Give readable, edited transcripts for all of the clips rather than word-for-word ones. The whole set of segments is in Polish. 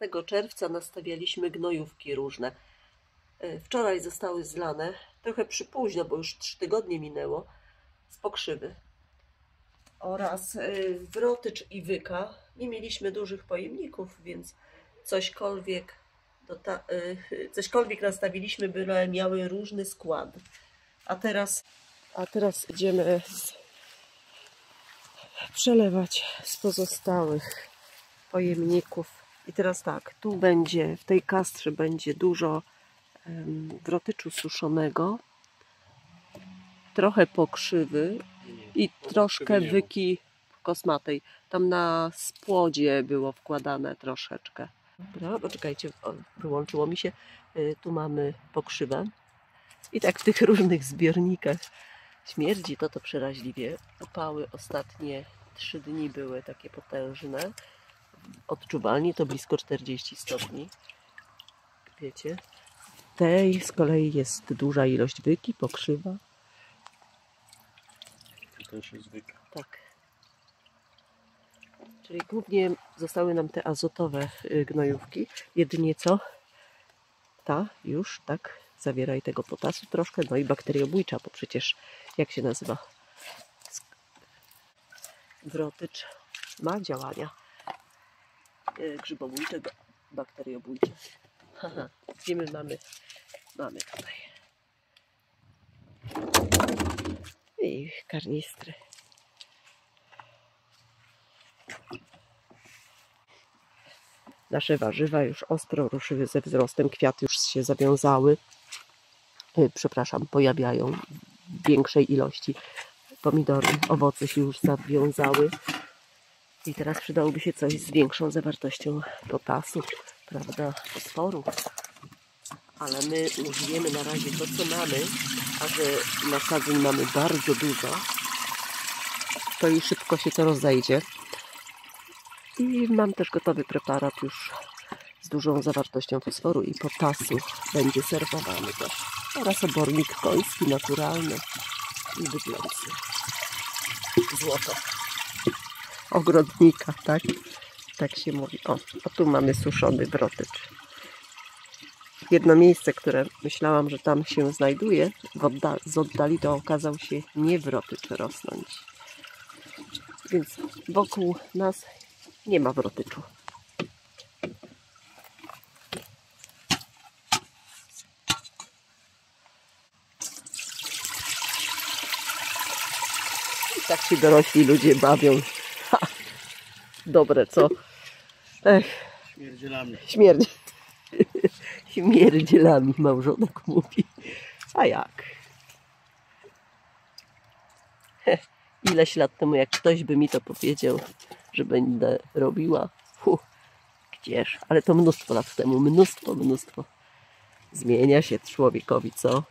czerwca nastawialiśmy gnojówki różne. Wczoraj zostały zlane, trochę przypóźno, bo już 3 tygodnie minęło, z pokrzywy. Oraz wrotycz i wyka. Nie mieliśmy dużych pojemników, więc cośkolwiek nastawiliśmy, byle miały różny skład. A teraz idziemy przelewać z pozostałych pojemników. I teraz tak, tu będzie, w tej kastrze będzie dużo wrotyczu suszonego, trochę pokrzywy i troszkę wyki kosmatej. Tam na spłodzie było wkładane troszeczkę. Dobra, poczekajcie, wyłączyło mi się. Tu mamy pokrzywę. I tak w tych różnych zbiornikach śmierdzi to przeraźliwie. Upały ostatnie 3 dni były takie potężne. Odczuwalnie to blisko 40 stopni. Wiecie? W tej z kolei jest duża ilość wyki, pokrzywa. Tu też jest wyka. Tak. Czyli głównie zostały nam te azotowe gnojówki. Jedynie co? Ta już, tak, zawiera i tego potasu troszkę, no i bakteriobójcza, bo przecież, jak się nazywa? Wrotycz ma działania grzybobójcze, bakteriobójcze. Haha, gdzie my mamy tutaj. I karnistry. Nasze warzywa już ostro ruszyły ze wzrostem, kwiaty już się zawiązały. Przepraszam, pojawiają w większej ilości. Pomidory, owoce się już zawiązały. I teraz przydałoby się coś z większą zawartością potasu, prawda, fosforu. Ale my użyjemy na razie to, co mamy, a że nasadzeń mamy bardzo dużo, to i szybko się to rozejdzie. I mam też gotowy preparat już z dużą zawartością fosforu i potasu. Będzie serwowany też. Oraz obornik koński, naturalny i bydlący. Złoto ogrodnika, tak? Tak się mówi. O tu mamy suszony wrotycz. Jedno miejsce, które myślałam, że tam się znajduje, z oddali to okazał się nie wrotycz rosnąć. Więc wokół nas nie ma wrotyczu. I tak się dorośli ludzie bawią. Ha, dobre, co? Śmierdzielami. Śmierdzielami, małżonek mówi. A jak? Ileś lat temu, jak ktoś by mi to powiedział, że będę robiła, gdzież? Ale to mnóstwo lat temu, mnóstwo. Zmienia się człowiekowi, co?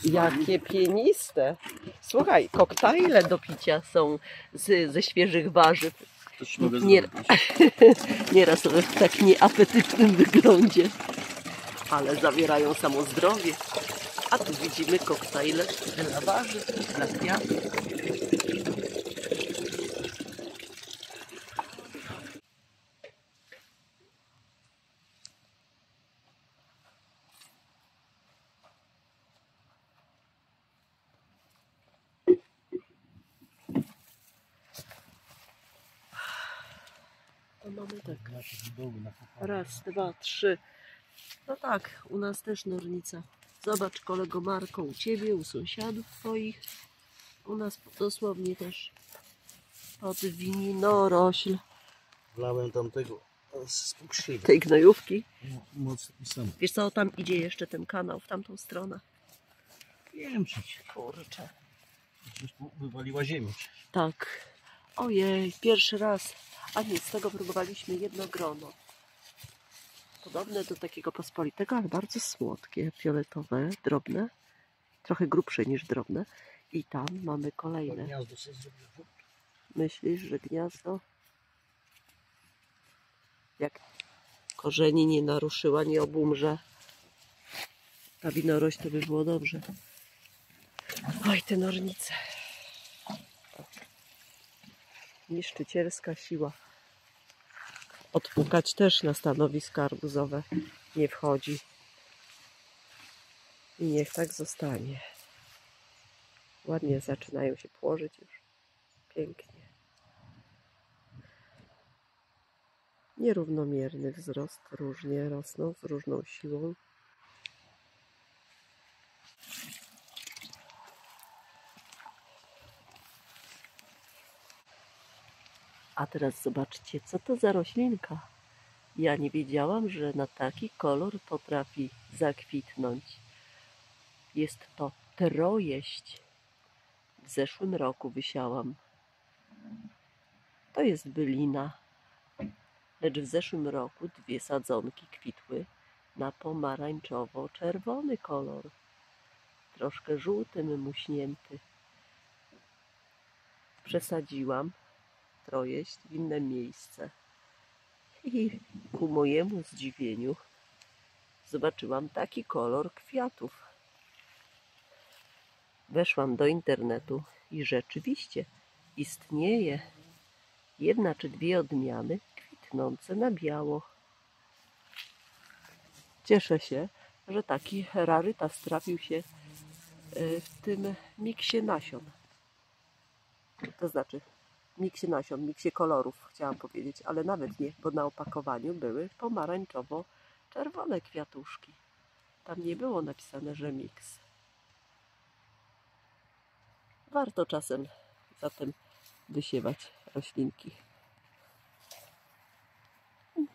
Jakie pieniste! Słuchaj, koktajle do picia są ze świeżych warzyw. Nieraz w tak nieapetytnym wyglądzie, ale zawierają samo zdrowie. A tu widzimy koktajle dla warzyw, dla kwiatów. To mamy tak. Raz, dwa, trzy. No tak, u nas też nornica. Zobacz, kolego Marko, u ciebie, u sąsiadów twoich. U nas dosłownie też pod winorośl. Wlałem tamtego z pokrzywy. Tej gnojówki. Mocno pisane. Wiesz co, tam idzie jeszcze ten kanał w tamtą stronę. Wiem przecież. Kurczę. Przecież wywaliła ziemię. Tak. Ojej, pierwszy raz. A nie, z tego próbowaliśmy jedno grono. Podobne do takiego pospolitego, ale bardzo słodkie, fioletowe, drobne. Trochę grubsze niż drobne. I tam mamy kolejne. Gniazdo sobie zrobiło. Myślisz, że gniazdo? Jak korzeni nie naruszyła, nie obumrze ta winorośl, to by było dobrze. Oj, te nornice. niszczycielska siła. Odpukać też na stanowiska arbuzowe nie wchodzi. I niech tak zostanie. Ładnie zaczynają się płożyć już. Pięknie. Nierównomierny wzrost. Różnie rosną, z różną siłą. A teraz zobaczcie, co to za roślinka. Ja nie wiedziałam, że na taki kolor potrafi zakwitnąć. Jest to trojeść. W zeszłym roku wysiałam. To jest bylina. Lecz w zeszłym roku 2 sadzonki kwitły na pomarańczowo-czerwony kolor. Troszkę żółtym muśnięty. Przesadziłam trojeść w inne miejsce. I ku mojemu zdziwieniu zobaczyłam taki kolor kwiatów. Weszłam do internetu i rzeczywiście istnieje 1 czy 2 odmiany kwitnące na biało. Cieszę się, że taki rarytas trafił się w tym miksie nasion. To znaczy miksie nasion, miksie kolorów chciałam powiedzieć, ale nawet nie, bo na opakowaniu były pomarańczowo-czerwone kwiatuszki. Tam nie było napisane, że miks. Warto czasem zatem wysiewać roślinki.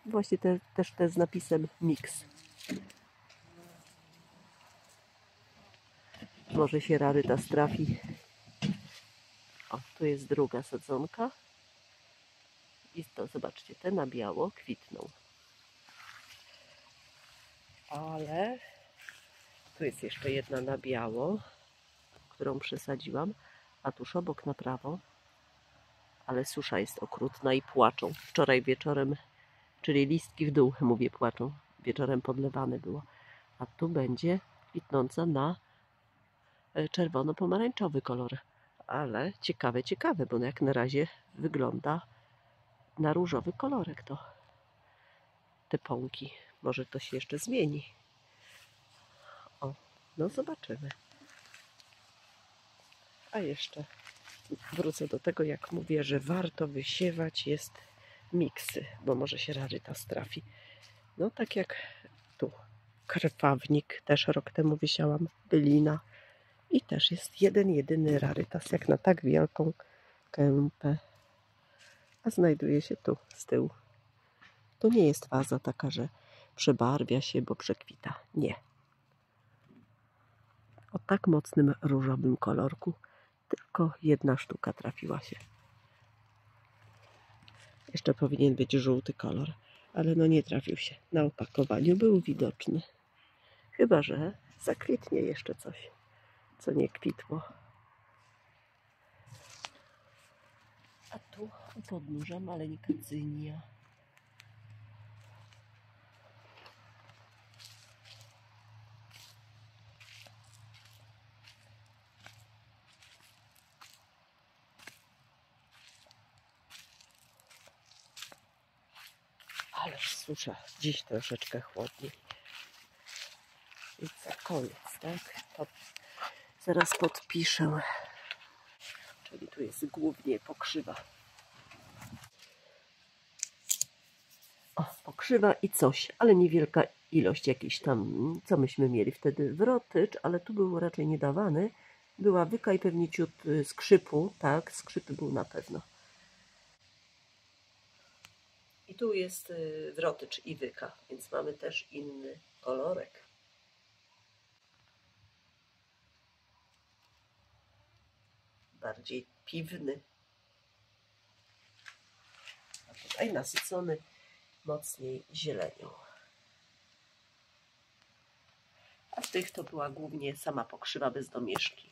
Właśnie też te z napisem miks. Może się rarytas trafi. O, tu jest druga sadzonka. I to zobaczcie, te na biało kwitną. Ale tu jest jeszcze jedna na biało, którą przesadziłam, a tuż obok na prawo. Ale susza jest okrutna i płaczą. Wczoraj wieczorem, czyli listki w dół, mówię, płaczą. Wieczorem podlewane było. A tu będzie kwitnąca na czerwono-pomarańczowy kolor. Ale ciekawe, bo jak na razie wygląda na różowy kolorek te pąki. Może to się jeszcze zmieni. O, no zobaczymy. A jeszcze wrócę do tego, jak mówię, że warto wysiewać jest miksy, bo może się rarytas trafi. No tak jak tu krwawnik, też rok temu wysiałam, bylina i też jest jedyny rarytas, jak na tak wielką kępę. A znajduje się tu z tyłu. To nie jest waza taka, że przebarwia się, bo przekwita. Nie. O tak mocnym różowym kolorku tylko 1 sztuka trafiła się. Jeszcze powinien być żółty kolor, ale no nie trafił się. Na opakowaniu był widoczny. Chyba że zakwitnie jeszcze coś, co nie kwitło. A tu u podnóża maleńka cynia. Ale susza, dziś troszeczkę chłodniej. I za koniec, tak? Zaraz podpiszę. Czyli tu jest głównie pokrzywa. O, pokrzywa i coś, ale niewielka ilość jakiejś tam, co myśmy mieli wtedy, wrotycz, ale tu był raczej niedawany. Była wyka i pewnie ciut skrzypu, tak, skrzypy był na pewno. I tu jest wrotycz i wyka, więc mamy też inny kolorek. Bardziej piwny. A tutaj nasycony mocniej zielenią. A w tych to była głównie sama pokrzywa bez domieszki.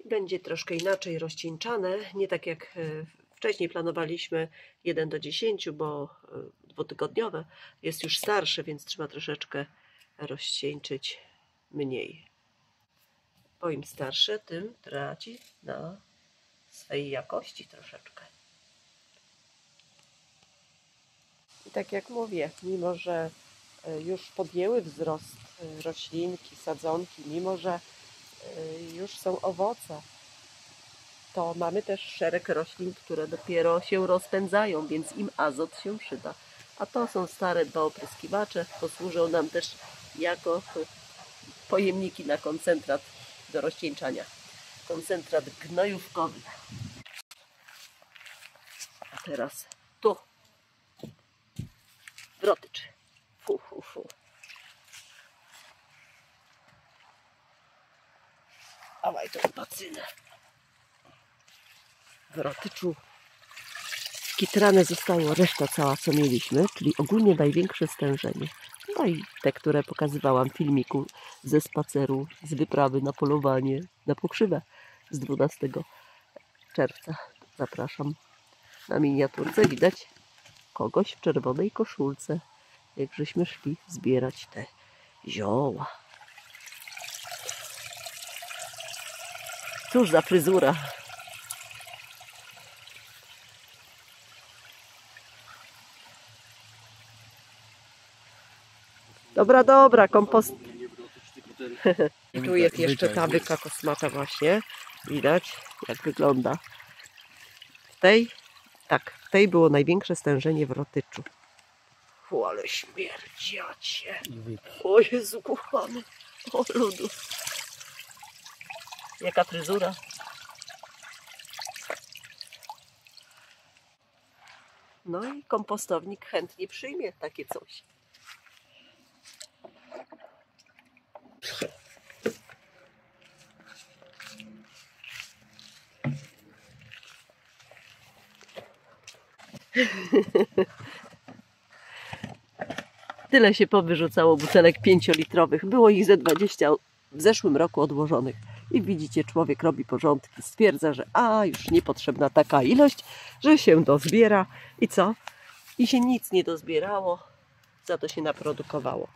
Będzie troszkę inaczej rozcieńczane, nie tak jak wcześniej planowaliśmy 1 do 10, bo 2-tygodniowe. Jest już starsze, więc trzeba troszeczkę rozcieńczyć mniej. Bo im starsze, tym traci na swej jakości troszeczkę. I tak jak mówię, mimo że już podjęły wzrost roślinki, sadzonki, mimo że już są owoce, to mamy też szereg roślin, które dopiero się rozpędzają, więc im azot się przyda. A to są stare dwa opryskiwacze, posłużą nam też jako pojemniki na koncentrat do rozcieńczania. Koncentrat gnojówkowy. A teraz tu wrotycz. Fu, fu, fu. Dawaj tą pacynę. W rotyczu skitrane zostało reszta cała, co mieliśmy, czyli ogólnie największe stężenie. No i te, które pokazywałam w filmiku ze spaceru, z wyprawy na polowanie na pokrzywę z 12 czerwca. Zapraszam. Na miniaturce widać kogoś w czerwonej koszulce, jak żeśmy szli zbierać te zioła. Cóż za fryzura. Dobra, dobra, kompost. I tu jest jeszcze ta byka kosmata właśnie. Widać, jak wygląda. W tej było największe stężenie w rotyczu. O, ale śmierdziacie. O Jezu, kochany. O ludu. Jaka fryzura. No i kompostownik chętnie przyjmie takie coś. Tyle się powyrzucało butelek 5-litrowych. Było ich ze 20 w zeszłym roku odłożonych. I widzicie, człowiek robi porządki. Stwierdza, że już niepotrzebna taka ilość, że się dozbiera. I co? I się nic nie dozbierało. Za to się naprodukowało.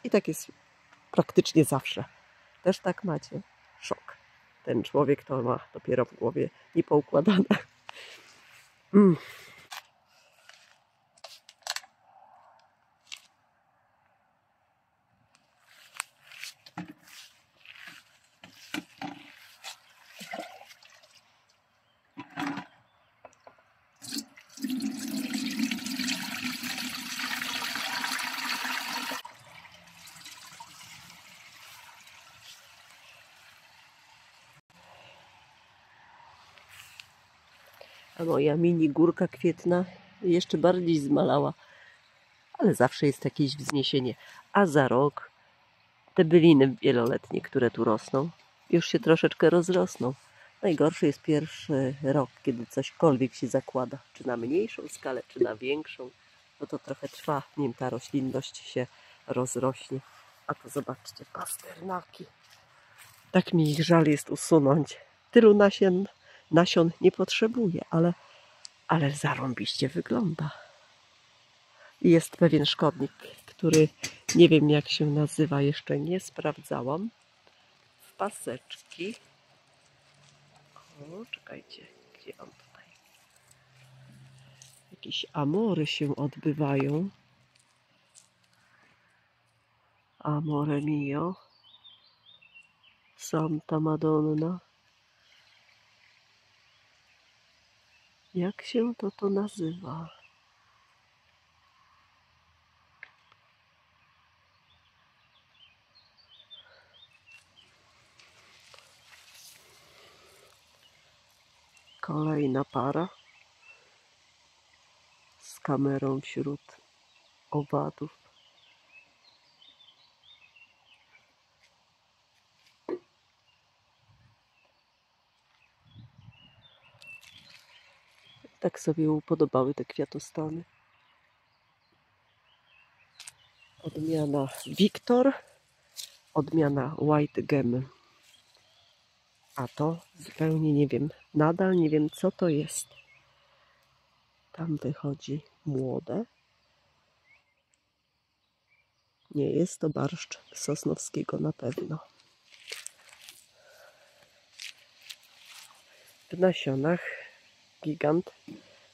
I tak jest praktycznie zawsze. Też tak macie? Szok. Ten człowiek to ma dopiero w głowie niepoukładane. A moja mini górka kwietna jeszcze bardziej zmalała. Ale zawsze jest jakieś wzniesienie. A za rok te byliny wieloletnie, które tu rosną, już się troszeczkę rozrosną. Najgorszy jest pierwszy rok, kiedy cośkolwiek się zakłada. Czy na mniejszą skalę, czy na większą. No to trochę trwa, nim ta roślinność się rozrośnie. A to zobaczcie, pasternaki. Tak mi ich żal jest usunąć. Tylu nasion nie potrzebuję, ale zarąbiście wygląda. I jest pewien szkodnik, który nie wiem jak się nazywa, jeszcze nie sprawdzałam. W paseczki. O, czekajcie, gdzie on tutaj? Jakieś amory się odbywają. Amore mio. Santa Madonna. Jak się to nazywa? Kolejna para z kamerą wśród owadów. Tak sobie upodobały te kwiatostany. Odmiana Victor, odmiana White Gem. A to zupełnie nie wiem, nadal nie wiem co to jest. Tam wychodzi młode. Nie jest to barszcz Sosnowskiego na pewno. w nasionach gigant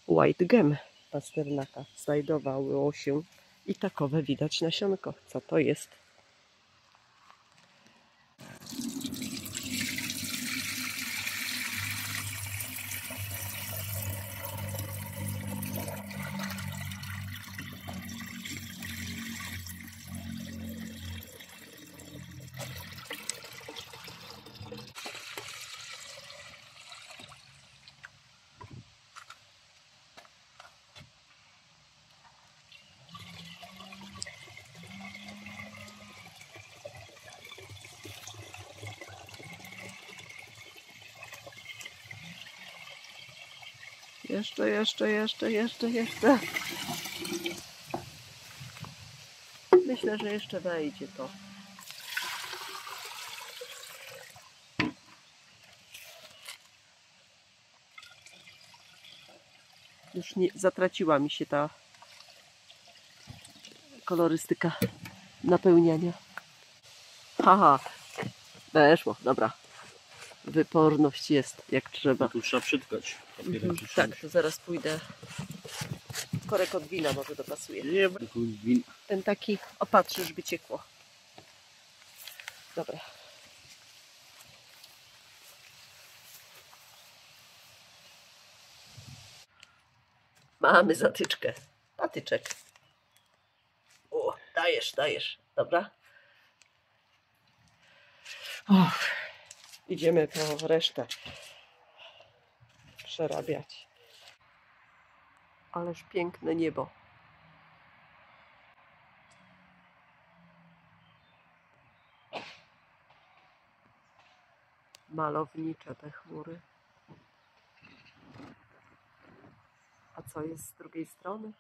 White Gem pasternaka znajdowało się i takowe widać nasionko. Co to jest? Jeszcze. Myślę, że jeszcze wejdzie to. Już nie zatraciła mi się ta kolorystyka napełniania. Haha, weszło, dobra. Wyporność jest jak trzeba. Tu trzeba przytkać. Tak, to zaraz pójdę. Korek od wina może dopasuje. Nie, win. Ten taki opatrzy, żeby ciekło. Dobra. Mamy zatyczkę. Patyczek. O, dajesz. Dobra. Och, idziemy po resztę przerabiać. Ależ piękne niebo. Malownicze te chmury. A co jest z drugiej strony?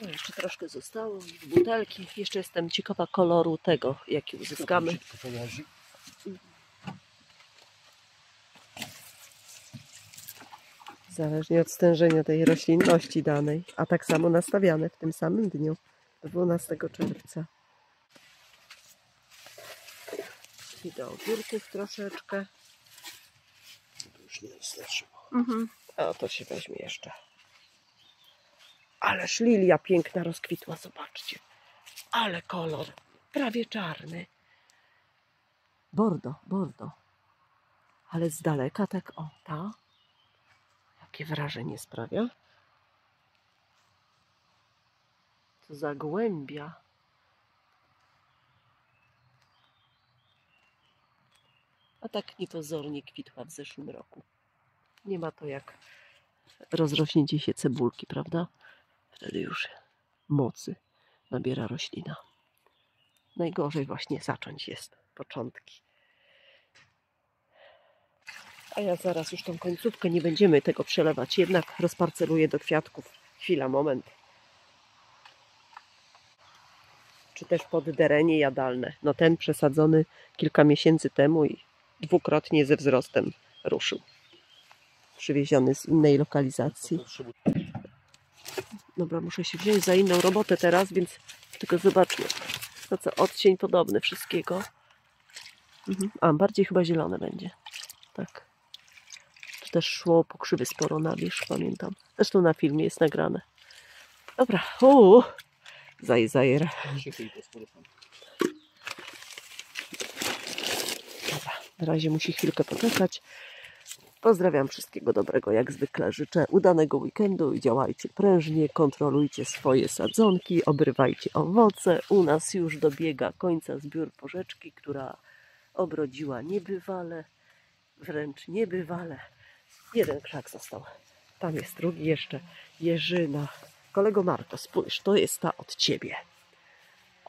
No, jeszcze troszkę zostało w butelki. Jeszcze jestem ciekawa koloru tego, jaki uzyskamy. Zależnie od stężenia tej roślinności danej, a tak samo nastawiane w tym samym dniu, 12 czerwca. I do ogórków troszeczkę. To już nie wystarczy. A to się weźmie jeszcze. Ależ lilia piękna rozkwitła, zobaczcie. Ale kolor, prawie czarny. Bordo. Ale z daleka tak, o, ta. Jakie wrażenie sprawia. Co za gołębia. A tak niepozornie kwitła w zeszłym roku. Nie ma to jak rozrośnięcie się cebulki, prawda? Wtedy już mocy nabiera roślina. Najgorzej właśnie zacząć jest początki. A ja zaraz już tą końcówkę nie będziemy tego przelewać. Jednak rozparceluję do kwiatków. Chwila, moment. Czy też podderenie jadalne. No ten przesadzony kilka miesięcy temu i dwukrotnie ze wzrostem ruszył. Przywieziony z innej lokalizacji. Dobra, muszę się wziąć za inną robotę teraz, więc tylko zobaczmy. To co, odcień podobny wszystkiego. A, bardziej chyba zielone będzie. Tak. Tu też szło pokrzywy sporo na wierzch, pamiętam. Zresztą na filmie jest nagrane. Dobra, zajer. Dobra, na razie musi chwilkę poczekać. Pozdrawiam, wszystkiego dobrego, jak zwykle życzę udanego weekendu i działajcie prężnie, kontrolujcie swoje sadzonki, obrywajcie owoce. U nas już dobiega końca zbiór porzeczki, która obrodziła niebywale wręcz niebywale. Jeden krzak został. Tam jest drugi jeszcze. Jeżyna. Kolego Marto, spójrz, to jest ta od ciebie.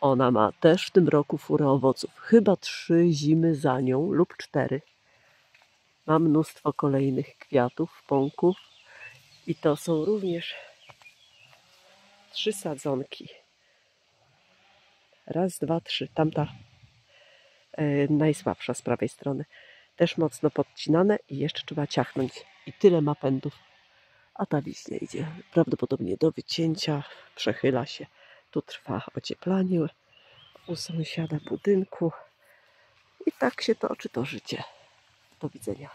Ona ma też w tym roku furę owoców. Chyba 3 zimy za nią lub 4. Ma mnóstwo kolejnych kwiatów, pąków. I to są również 3 sadzonki. Raz, dwa, 3. Tamta najsłabsza z prawej strony. Też mocno podcinane i jeszcze trzeba ciachnąć. I tyle ma pędów. A ta wiśnia idzie prawdopodobnie do wycięcia. Przechyla się. Tu trwa ocieplanie u sąsiada budynku. I tak się toczy to życie. Do widzenia.